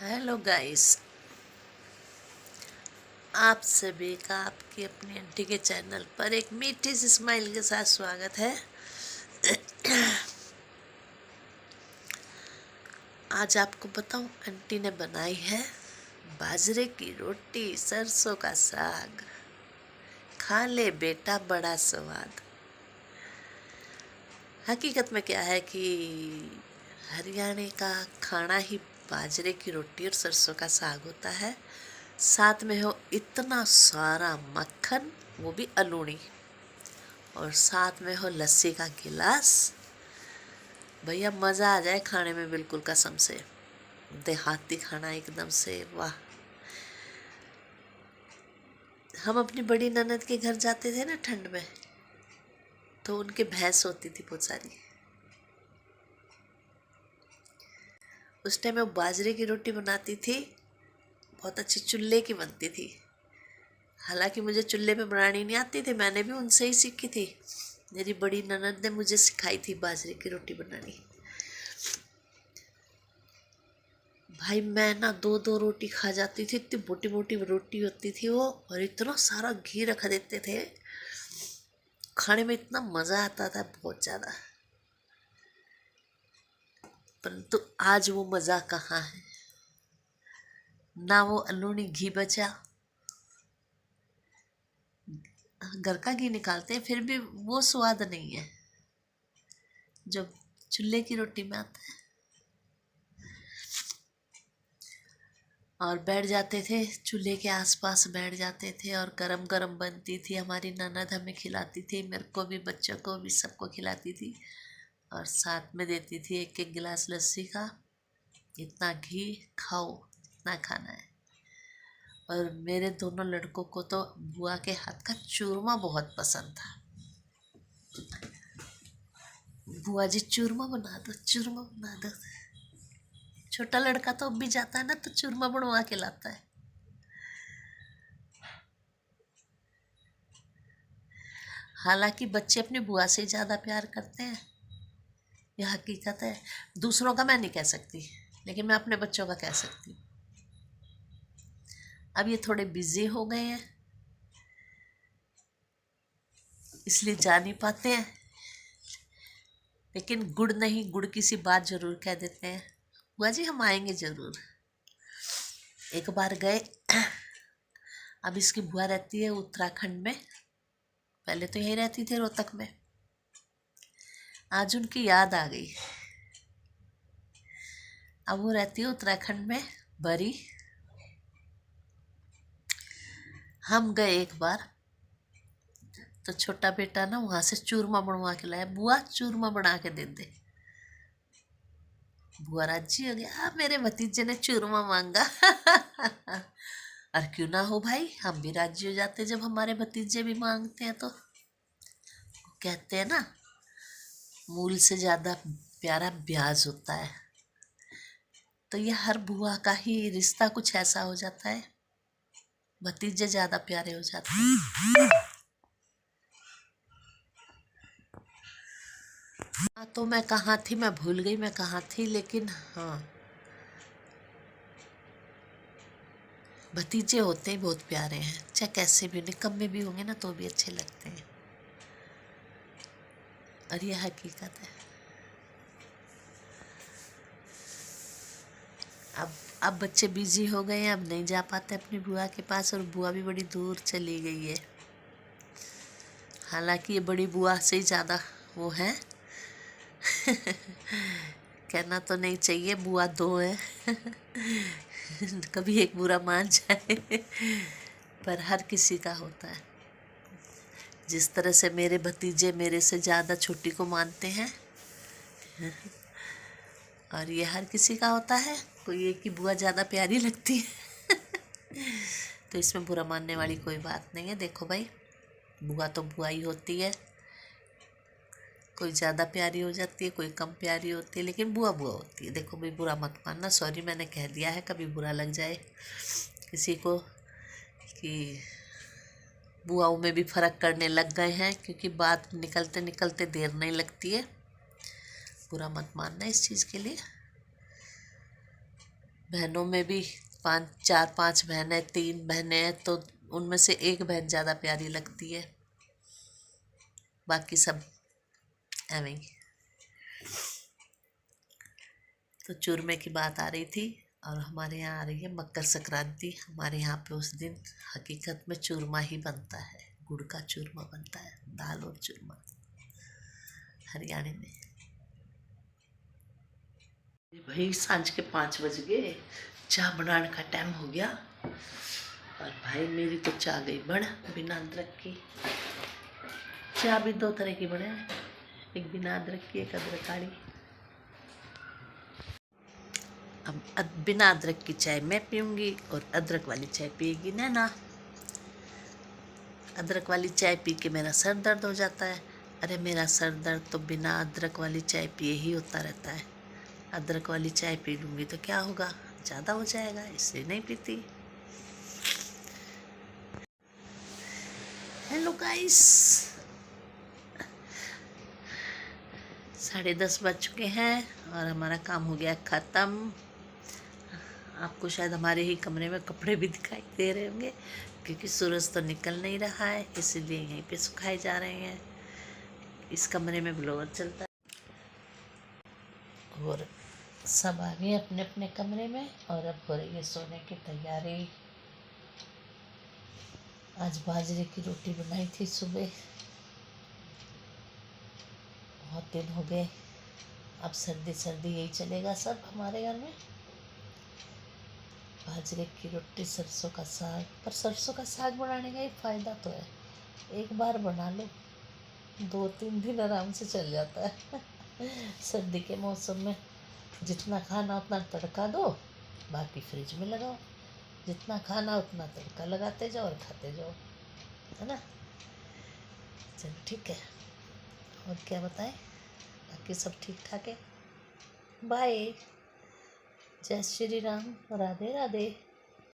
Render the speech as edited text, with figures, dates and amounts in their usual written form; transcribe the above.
Hello guys, आप सभी का आपकी अपनी आंटी के चैनल पर एक मीठी सी स्माइल के साथ स्वागत है। आज आपको बताऊं, आंटी ने बनाई है बाजरे की रोटी, सरसों का साग। खा ले बेटा, बड़ा स्वाद। हकीकत में क्या है कि हरियाणा का खाना ही बाजरे की रोटी और सरसों का साग होता है। साथ में हो इतना सारा मक्खन, वो भी अलूणी, और साथ में हो लस्सी का गिलास। भैया मज़ा आ जाए खाने में, बिल्कुल कसम से। देहाती खाना एकदम से वाह। हम अपनी बड़ी ननद के घर जाते थे ना ठंड में, तो उनके भैंस होती थी बहुत सारी। उस टाइम वो बाजरे की रोटी बनाती थी, बहुत अच्छी चूल्हे की बनती थी। हालांकि मुझे चूल्हे पे बनानी नहीं आती थी, मैंने भी उनसे ही सीखी थी। मेरी बड़ी ननद ने मुझे सिखाई थी बाजरे की रोटी बनानी। भाई मैं ना दो दो रोटी खा जाती थी, इतनी मोटी मोटी रोटी होती थी वो, और इतना सारा घी रख देते थे। खाने में इतना मज़ा आता था, बहुत ज़्यादा। परंतु आज वो मज़ा कहाँ है, ना वो अलूनी घी बचा। घर का घी निकालते हैं, फिर भी वो स्वाद नहीं है जो चूल्हे की रोटी में आता है। और बैठ जाते थे, चूल्हे के आसपास बैठ जाते थे, और गरम गरम बनती थी। हमारी ननद हमें खिलाती थी, मेरे को भी, बच्चों को भी, सबको खिलाती थी। और साथ में देती थी एक एक गिलास लस्सी का। इतना घी खाओ इतना खाना है। और मेरे दोनों लड़कों को तो बुआ के हाथ का चूरमा बहुत पसंद था। बुआ जी चूरमा बना दो, चूरमा बना दो। छोटा लड़का तो अब भी जाता है ना, तो चूरमा बनवा के लाता है। हालांकि बच्चे अपनी बुआ से ज़्यादा प्यार करते हैं, यह हकीकत है। दूसरों का मैं नहीं कह सकती, लेकिन मैं अपने बच्चों का कह सकती हूँ। अब ये थोड़े बिजी हो गए हैं, इसलिए जा नहीं पाते हैं। लेकिन गुड़ नहीं, गुड़ की सी बात ज़रूर कह देते हैं। बुआ जी हम आएंगे ज़रूर। एक बार गए। अब इसकी बुआ रहती है उत्तराखंड में, पहले तो यहीं रहती थी रोहतक में। आज उनकी याद आ गई। अब वो रहती है उत्तराखंड में, बरी। हम गए एक बार, तो छोटा बेटा ना वहाँ से चूरमा बनवा के लाया। बुआ चूरमा बना के दे दे। बुआ राजी हो गया, मेरे भतीजे ने चूरमा मांगा। और क्यों ना हो भाई, हम भी राजी हो जाते जब हमारे भतीजे भी मांगते हैं। तो कहते हैं ना, मूल से ज़्यादा प्यारा ब्याज होता है। तो ये हर बुआ का ही रिश्ता कुछ ऐसा हो जाता है, भतीजे ज़्यादा प्यारे हो जाते हैं। हाँ, तो मैं कहाँ थी, मैं भूल गई मैं कहाँ थी, लेकिन हाँ, भतीजे होते ही बहुत प्यारे हैं, चाहे कैसे भी, निकम्मे भी होंगे ना तो भी अच्छे लगते हैं। और यह हकीकत है। अब बच्चे बिजी हो गए हैं, अब नहीं जा पाते अपनी बुआ के पास, और बुआ भी बड़ी दूर चली गई है। हालांकि ये बड़ी बुआ से ही ज़्यादा वो है। कहना तो नहीं चाहिए, बुआ दो है। कभी एक बुरा मान जाए। पर हर किसी का होता है। जिस तरह से मेरे भतीजे मेरे से ज़्यादा छोटी को मानते हैं, और ये हर किसी का होता है। कोई एक ही बुआ ज़्यादा प्यारी लगती है। तो इसमें बुरा मानने वाली कोई बात नहीं है। देखो भाई, बुआ तो बुआ ही होती है। कोई ज़्यादा प्यारी हो जाती है, कोई कम प्यारी होती है, लेकिन बुआ बुआ होती है। देखो भाई, बुरा मत मानना, सॉरी मैंने कह दिया है, कभी बुरा लग जाए किसी को कि बुआओं में भी फ़र्क करने लग गए हैं, क्योंकि बात निकलते निकलते देर नहीं लगती है। बुरा मत मानना इस चीज़ के लिए। बहनों में भी 4-5 बहनें, 3 बहनें हैं, तो उनमें से एक बहन ज़्यादा प्यारी लगती है, बाकी सब एवं ही। तो चूरमे की बात आ रही थी, और हमारे यहाँ आ रही है मकर संक्रांति। हमारे यहाँ पे उस दिन हकीकत में चूरमा ही बनता है, गुड़ का चूरमा बनता है, दाल और चूरमा हरियाणा में। भाई सांझ के 5 बज गए, चाय बनाने का टाइम हो गया, और भाई मेरी तो चाय गई बन बिना अदरक की। चाय भी 2 तरह की बने, एक बिना अदरक की, एक अदरक वाली। अब बिना अदरक की चाय मैं पीऊँगी और अदरक वाली चाय पिएगी नैना। अदरक वाली चाय पी के मेरा सर दर्द हो जाता है। अरे मेरा सर दर्द तो बिना अदरक वाली चाय पिए ही होता रहता है। अदरक वाली चाय पी लूँगी तो क्या होगा, ज़्यादा हो जाएगा, इसलिए नहीं पीती। हेलो गाइस, 10:30 बज चुके हैं और हमारा काम हो गया ख़त्म। आपको शायद हमारे ही कमरे में कपड़े भी दिखाई दे रहे होंगे, क्योंकि सूरज तो निकल नहीं रहा है, इसीलिए यहीं पे सुखाए जा रहे हैं। इस कमरे में ब्लोअर चलता है, और सब आ गए अपने अपने कमरे में, और अब हो रही है सोने की तैयारी। आज बाजरे की रोटी बनाई थी सुबह, बहुत दिन हो गए। अब सर्दी सर्दी यही चलेगा सब हमारे घर में, बाजरे की रोटी, सरसों का साग। पर सरसों का साग बनाने का एक फ़ायदा तो है, एक बार बना लो 2-3 दिन आराम से चल जाता है। सर्दी के मौसम में जितना खाना उतना तड़का दो, बाकी फ्रिज में लगाओ, जितना खाना उतना तड़का लगाते जाओ और खाते जाओ, है ना। चलो ठीक है, और क्या बताएं, बाकी सब ठीक ठाक है। बाय, जय श्री राम, राधे राधे।